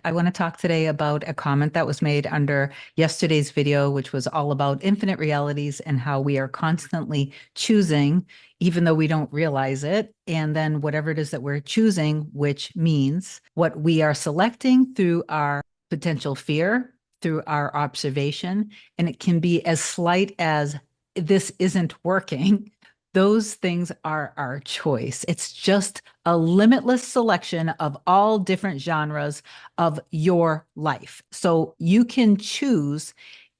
I want to talk today about a comment that was made under yesterday's video, which was all about infinite realities and how we are constantly choosing, even though we don't realize it. And then whatever it is that we're choosing, which means what we are selecting through our potential fear, through our observation. And it can be as slight as this isn't working. Those things are our choice. It's just a limitless selection of all different genres of your life. So you can choose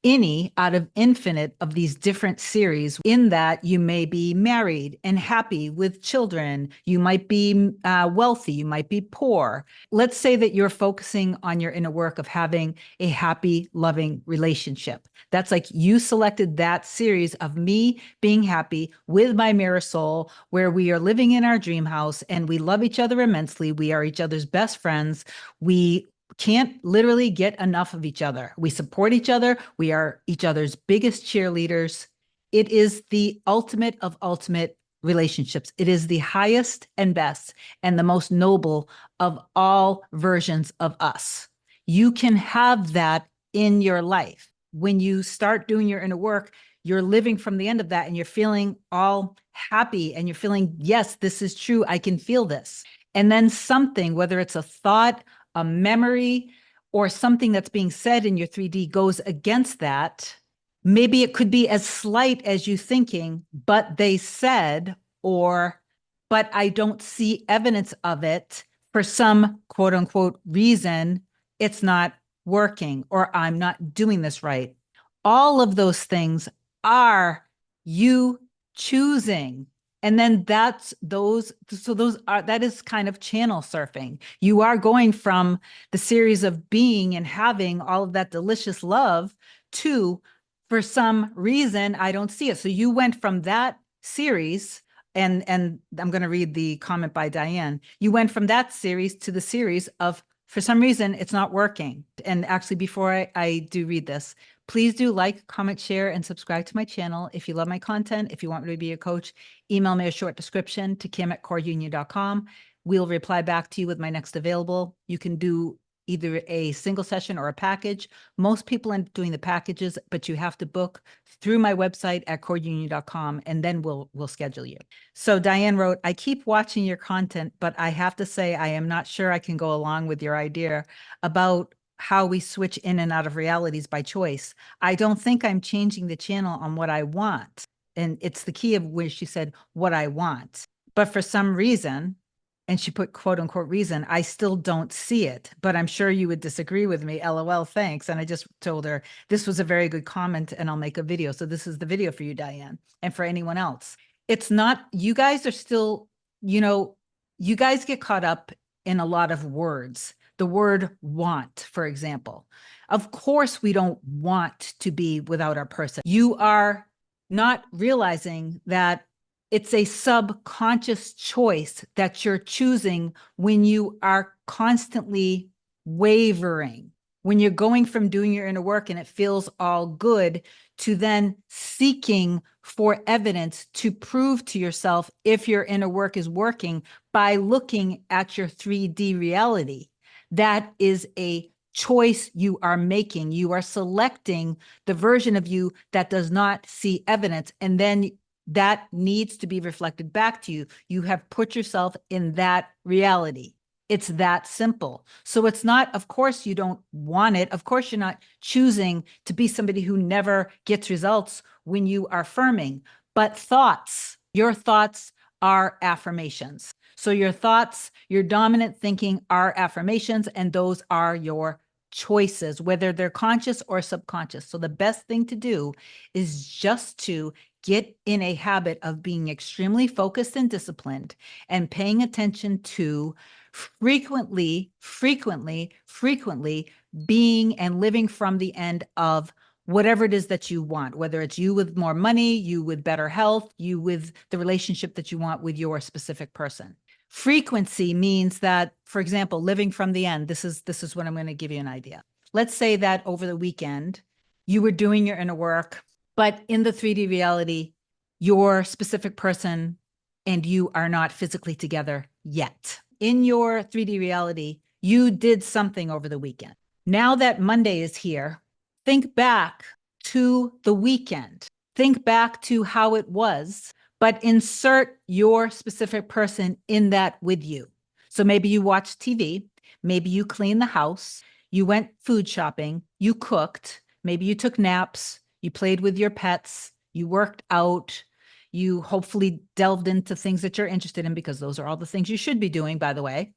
any out of infinite of these different series. In that, you may be married and happy with children. You might be wealthy. You might be poor. Let's say that you're focusing on your inner work of having a happy, loving relationship. That's like you selected that series of me being happy with my mirror soul, where we are living in our dream house and we love each other immensely. We are each other's best friends. We can't literally get enough of each other. We support each other. We are each other's biggest cheerleaders. It is the ultimate of ultimate relationships. It is the highest and best and the most noble of all versions of us. You can have that in your life. When you start doing your inner work, you're living from the end of that and you're feeling all happy and you're feeling, yes, this is true. I can feel this. And then something, whether it's a thought, a memory, or something that's being said in your 3D goes against that. Maybe it could be as slight as you thinking, but they said, or, but I don't see evidence of it for some quote unquote reason. It's not working, or I'm not doing this right. All of those things are you choosing. And then that is kind of channel surfing. You are going from the series of being and having all of that delicious love to, for some reason, I don't see it. So you went from that series, and I'm going to read the comment by Diane. You went from that series to the series of, for some reason, it's not working. And actually, before I do read this, please do like, comment, share, and subscribe to my channel. If you love my content, if you want me to be a coach, email me a short description to kim@coreunion.com. We'll reply back to you with my next available. You can do either a single session or a package. Most people end up doing the packages, but you have to book through my website at coreunion.com, and then we'll schedule you. So Diane wrote, I keep watching your content, but I have to say I am not sure I can go along with your idea about how we switch in and out of realities by choice. I don't think I'm changing the channel on what I want. And it's the key of where she said, what I want. But for some reason, and she put quote unquote reason, I still don't see it. But I'm sure you would disagree with me. LOL, thanks. And I just told her this was a very good comment and I'll make a video. So this is the video for you, Diane, and for anyone else. It's not, you guys are still, you guys get caught up in a lot of words. The word want, for example. Of course, we don't want to be without our person. You are not realizing that it's a subconscious choice that you're choosing when you are constantly wavering, when you're going from doing your inner work and it feels all good to then seeking for evidence to prove to yourself if your inner work is working by looking at your 3D reality. That is a choice you are making. You are selecting the version of you that does not see evidence, and then that needs to be reflected back to you. You have put yourself in that reality. It's that simple. So it's not, of course, you don't want it. Of course, you're not choosing to be somebody who never gets results when you are affirming. But thoughts, your thoughts are affirmations. So your thoughts, your dominant thinking are affirmations, and those are your choices, whether they're conscious or subconscious. So the best thing to do is just to get in a habit of being extremely focused and disciplined and paying attention to frequently being and living from the end of whatever it is that you want, whether it's you with more money, you with better health, you with the relationship that you want with your specific person. Frequency means that, for example, living from the end, this is what I'm going to give you an idea. Let's say that over the weekend, you were doing your inner work, but in the 3D reality, your specific person and you are not physically together yet. In your 3D reality, you did something over the weekend. Now that Monday is here, think back to the weekend. Think back to how it was, but insert your specific person in that with you. So maybe you watched TV, maybe you cleaned the house, you went food shopping, you cooked, maybe you took naps, you played with your pets, you worked out, you hopefully delved into things that you're interested in, because those are all the things you should be doing, by the way.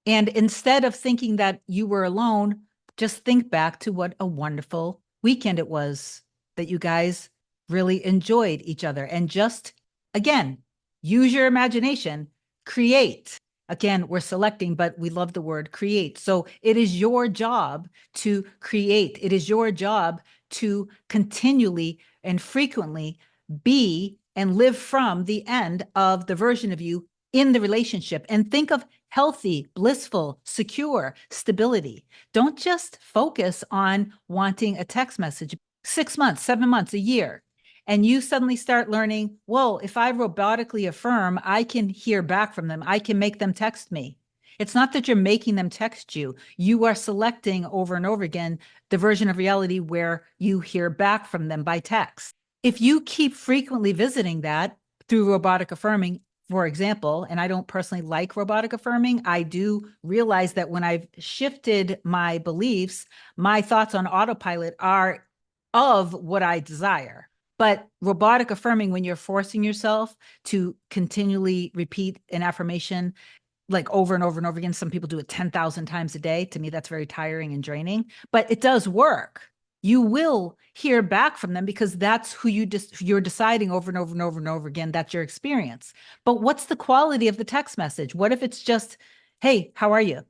And instead of thinking that you were alone, just think back to what a wonderful weekend it was, that you guys really enjoyed each other. And just, again, use your imagination, create. Again, we're selecting, but we love the word create. So it is your job to create. It is your job to continually and frequently be and live from the end of the version of you in the relationship. And think of healthy, blissful, secure stability. Don't just focus on wanting a text message 6 months, 7 months, a year. And you suddenly start learning, well, if I robotically affirm, I can hear back from them. I can make them text me. It's not that you're making them text you. You are selecting over and over again the version of reality where you hear back from them by text. If you keep frequently visiting that through robotic affirming, for example, and I don't personally like robotic affirming, I do realize that when I've shifted my beliefs, my thoughts on autopilot are of what I desire. But robotic affirming, when you're forcing yourself to continually repeat an affirmation like over and over and over again, some people do it 10,000 times a day. To me, that's very tiring and draining, but it does work. You will hear back from them because that's who you're deciding over and over and over and over again. That's your experience. But what's the quality of the text message? What if it's just, hey, how are you?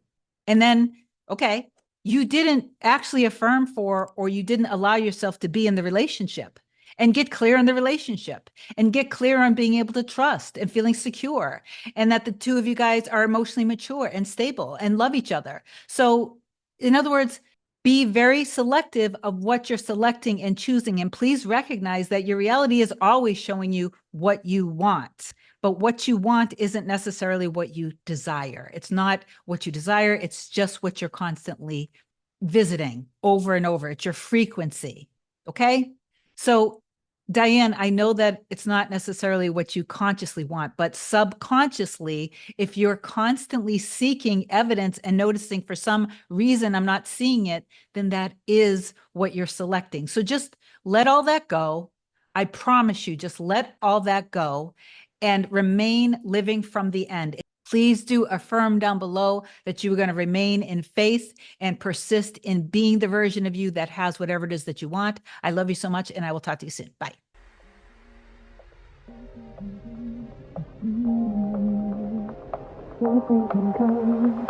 And then, okay, you didn't actually affirm for, or you didn't allow yourself to be in the relationship. And get clear on the relationship, and get clear on being able to trust and feeling secure, and that the two of you guys are emotionally mature and stable and love each other. So in other words, be very selective of what you're selecting and choosing. And please recognize that your reality is always showing you what you want. But what you want isn't necessarily what you desire. It's not what you desire. It's just what you're constantly visiting over and over. It's your frequency. Okay? So Diane, I know that it's not necessarily what you consciously want, but subconsciously, if you're constantly seeking evidence and noticing for some reason I'm not seeing it, then that is what you're selecting. So just let all that go. I promise you, just let all that go and remain living from the end. Please do affirm down below that you are going to remain in faith and persist in being the version of you that has whatever it is that you want. I love you so much, and I will talk to you soon. Bye. Nothing can come,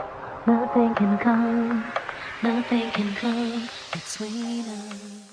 nothing can come, nothing can come between us.